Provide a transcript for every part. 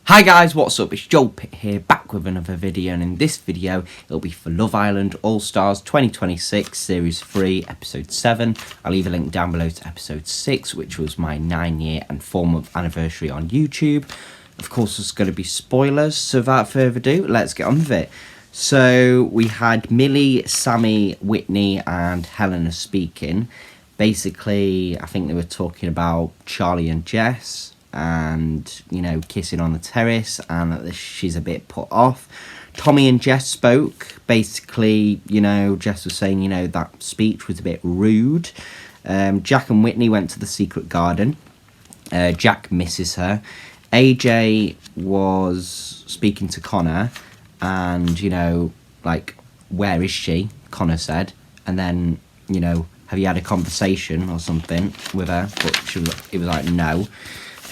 Hi guys, what's up? It's Joel Pitt here, back with another video, and in this video it'll be for Love Island All Stars 2026 Series 3 Episode 7. I'll leave a link down below to Episode 6, which was my 9-year and 4-month anniversary on YouTube. Of course, there's going to be spoilers, so without further ado, let's get on with it. So we had Millie, Sammy, Whitney and Helena speaking. Basically, I think they were talking about Charlie and Jess and, you know, kissing on the terrace, and that she's a bit put off. Tommy and Jess spoke. Basically, you know, Jess was saying, you know, that speech was a bit rude. Jack and Whitney went to the secret garden. Jack misses her. AJ was speaking to Connor, and, you know, like, where is she? Connor said. And then, you know, have you had a conversation or something with her? But it was like, no.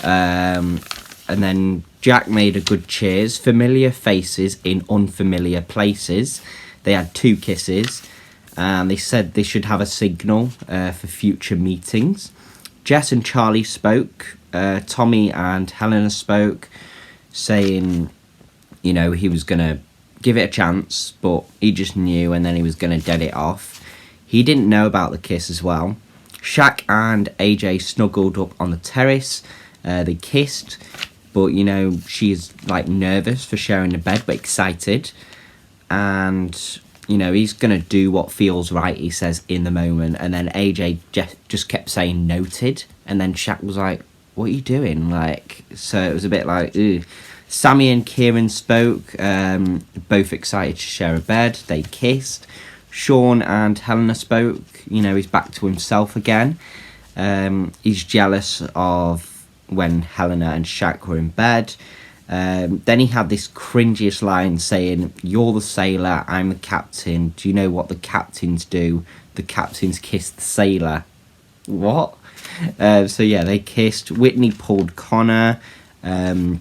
And then Jack made a good cheers. Familiar faces in unfamiliar places. They had 2 kisses, and they said they should have a signal for future meetings. Jess and Charlie spoke. Tommy and Helena spoke, saying, you know, he was going to give it a chance, but he just knew, and then he was going to dead it off. He didn't know about the kiss as well. Shaq and AJ snuggled up on the terrace. They kissed, but, you know, she's, like, nervous for sharing the bed, but excited. And, you know, he's going to do what feels right, he says, in the moment. And then AJ just kept saying noted. And then Shaq was like, what are you doing? Like, so it was a bit like, ugh. Sammy and Kieran spoke, both excited to share a bed. They kissed. Sean and Helena spoke. You know, he's back to himself again. He's jealous of when Helena and Shaq were in bed. Then he had this cringiest line saying, you're the sailor, I'm the captain. Do you know what the captains do? The captains kiss the sailor. What? So yeah, they kissed. Whitney pulled Connor, you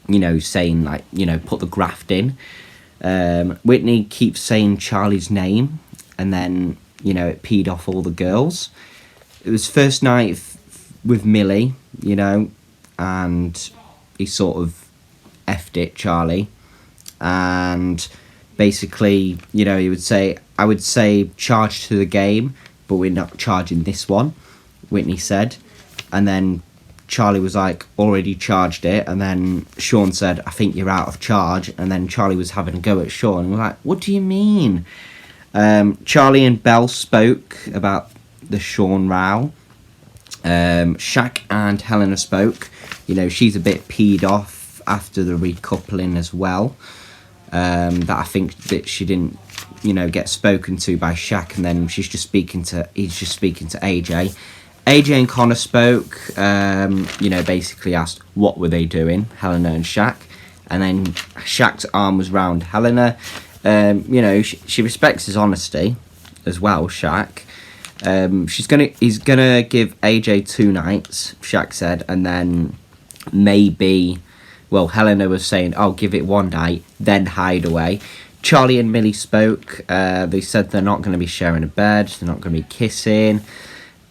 know, saying, like, you know, put the graft in. Whitney keeps saying Charlie's name, and then, you know, it peed off all the girls. It was first night with Millie, you know, and he sort of effed it, Charlie. And basically, you know, I would say charge to the game, but we're not charging this one, Whitney said. And then Charlie was like, already charged it. And then Sean said, I think you're out of charge. And then Charlie was having a go at Sean. And we're like, what do you mean? Charlie and Belle spoke about the Sean row. Shaq and Helena spoke. You know, she's a bit peed off after the recoupling as well. That I think that she didn't, you know, get spoken to by Shaq, and then he's just speaking to AJ. AJ and Connor spoke, you know, basically asked what were they doing, Helena and Shaq. And then Shaq's arm was round Helena. You know, she respects his honesty as well, Shaq. He's gonna give AJ 2 nights, Shaq said, and then maybe, well, Helena was saying, I'll give it 1 night, then hide away. Charlie and Millie spoke. They said they're not going to be sharing a bed, they're not going to be kissing.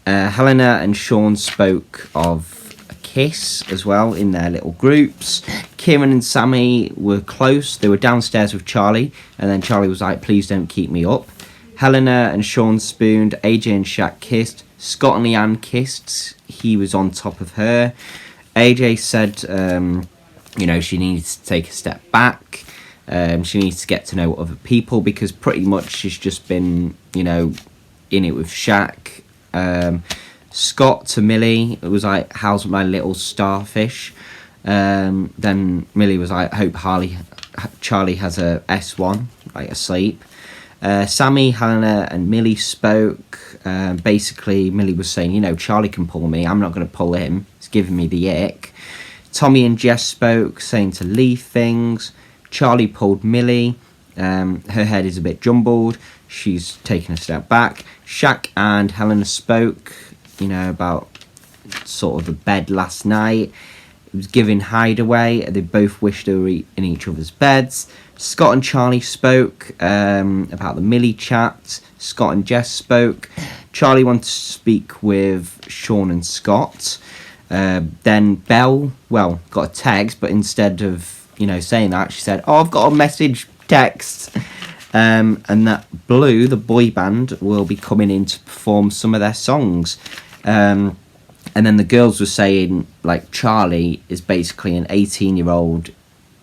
Helena and Sean spoke of a kiss as well in their little groups. Kieran and Sammy were close. They were downstairs with Charlie, and then Charlie was like, please don't keep me up. Helena and Sean spooned. AJ and Shaq kissed. Scott and Leanne kissed. He was on top of her. AJ said, you know, she needs to take a step back. She needs to get to know other people, because pretty much she's just been, you know, in it with Shaq. Scott to Millie, it was like, how's my little starfish? Then Millie was like, I hope Charlie has a S1, like asleep. Sammy, Helena and Millie spoke. Basically, Millie was saying, you know, Charlie can pull me, I'm not going to pull him, it's giving me the ick. Tommy and Jess spoke, saying to leave things. Charlie pulled Millie. Her head is a bit jumbled, she's taken a step back. Shaq and Helena spoke, you know, about sort of the bed last night. It was giving hideaway. They both wished they were in each other's beds. Scott and Charlie spoke about the Millie chat. Scott and Jess spoke. Charlie wanted to speak with Sean and Scott. Then Belle, well, got a text, but instead of, saying that, she said, "Oh, I've got a message text." And that Blue, the boy band, will be coming in to perform some of their songs. And then the girls were saying, like, Charlie is basically an 18-year-old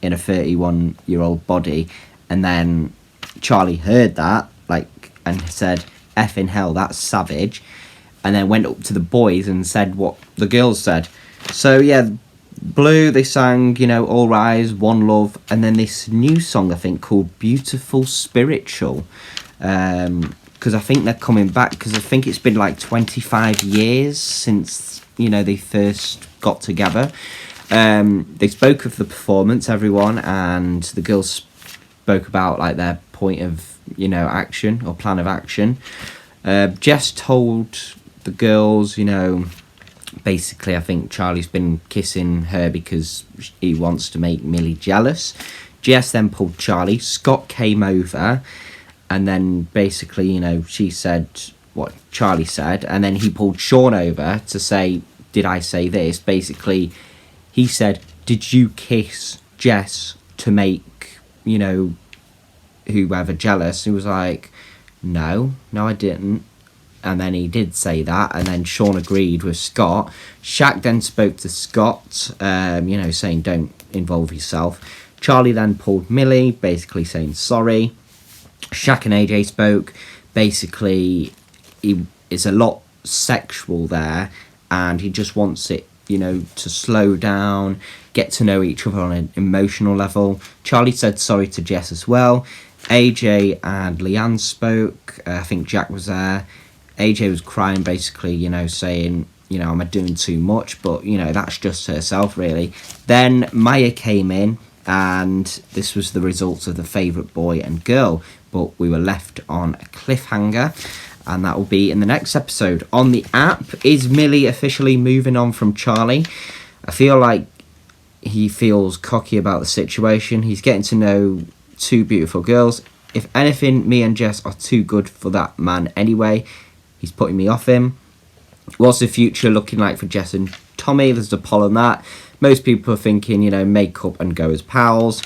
in a 31-year-old body. And then Charlie heard that, like, and said, "Effing hell, that's savage." And then went up to the boys and said what the girls said. So, yeah, Blue, they sang, All Rise, One Love, and then this new song, I think, called Beautiful Spiritual. Because I think they're coming back, because I think it's been like 25 years since, they first got together. They spoke of the performance, everyone, and the girls spoke about, like, their point of, action or plan of action. Jess told the girls, basically, I think Charlie's been kissing her because he wants to make Millie jealous. Jess then pulled Charlie. Scott came over, and then basically, she said what Charlie said, and then he pulled Sean over to say, "Did I say this?" Basically, he said, "Did you kiss Jess to make, whoever jealous?" He was like, No, I didn't. And then he did say that, and then Sean agreed with Scott. Shaq then spoke to Scott, saying don't involve yourself. Charlie then pulled Millie, basically saying sorry. Shaq and AJ spoke. Basically, he is a lot sexual there, and he just wants it, to slow down, get to know each other on an emotional level. Charlie said sorry to Jess as well. AJ and Leanne spoke. I think Jack was there. AJ was crying, basically, saying, am I doing too much? But, that's just herself, really. Then Maya came in, and this was the results of the favourite boy and girl. But we were left on a cliffhanger, and that will be in the next episode. On the app, is Millie officially moving on from Charlie? I feel like he feels cocky about the situation. He's getting to know two beautiful girls. If anything, me and Jess are too good for that man anyway. He's putting me off him. What's the future looking like for Jess and Tommy? There's a poll on that. Most people are thinking, make up and go as pals.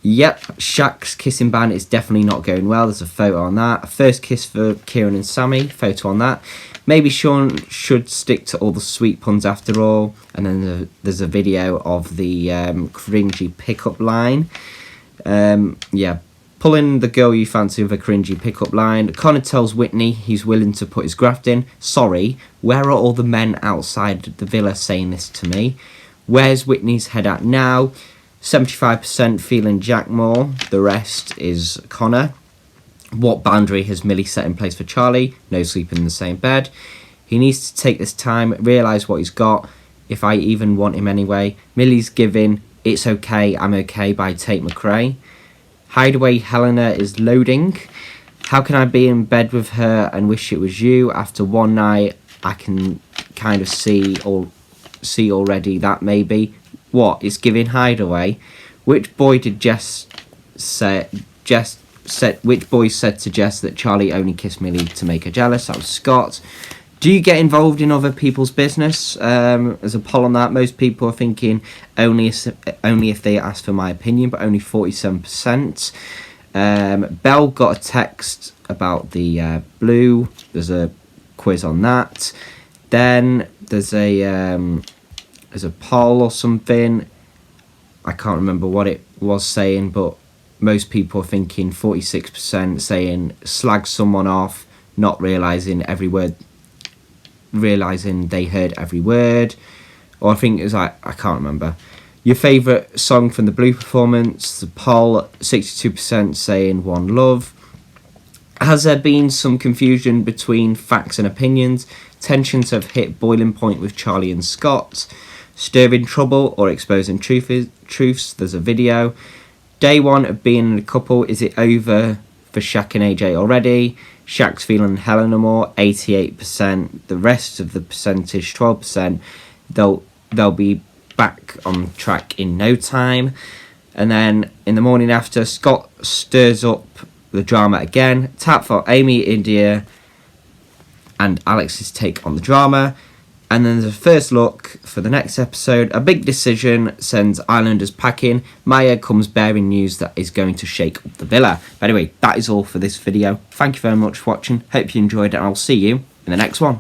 Yep, Shaq's kissing ban is definitely not going well. There's a photo on that. First kiss for Kieran and Sammy. Photo on that. Maybe Sean should stick to all the sweet puns after all. And then there's a video of the cringy pickup line. Pulling the girl you fancy with a cringy pickup line. Connor tells Whitney he's willing to put his graft in. Sorry, where are all the men outside the villa saying this to me? Where's Whitney's head at now? 75% feeling Jack more. The rest is Connor. What boundary has Millie set in place for Charlie? No sleeping in the same bed. He needs to take this time, realise what he's got, if I even want him anyway. Millie's giving It's Okay, I'm Okay by Tate McRae. Hideaway Helena is loading. How can I be in bed with her and wish it was you? After one night, I can kind of see already that maybe. What is giving Hideaway? Which boy did Jess say? Which boy said to Jess that Charlie only kissed Millie to make her jealous? That was Scott. Do you get involved in other people's business? There's a poll on that. Most people are thinking only if they ask for my opinion, but only 47%. Belle got a text about the Blue. There's a quiz on that. Then there's a poll or something. I can't remember what it was saying, but most people are thinking 46% saying slag someone off, not realising they heard every word. Or I think it was I can't remember. Your favourite song from the Blue performance, the poll, 62% saying One Love. Has there been some confusion between facts and opinions? Tensions have hit boiling point with Charlie and Scott. Stirring trouble or exposing truths? There's a video. Day one of being in a couple, is it over for Shaq and AJ already? Shaq's feeling Helena more, 88%. The rest of the percentage, 12%, they'll be back on track in no time. And then in the morning after, Scott stirs up the drama again. Tap for Amy, India, and Alex's take on the drama. And then there's a first look for the next episode. A big decision sends Islanders packing. Maya comes bearing news that is going to shake up the villa. But anyway, that is all for this video. Thank you very much for watching. Hope you enjoyed it, and I'll see you in the next one.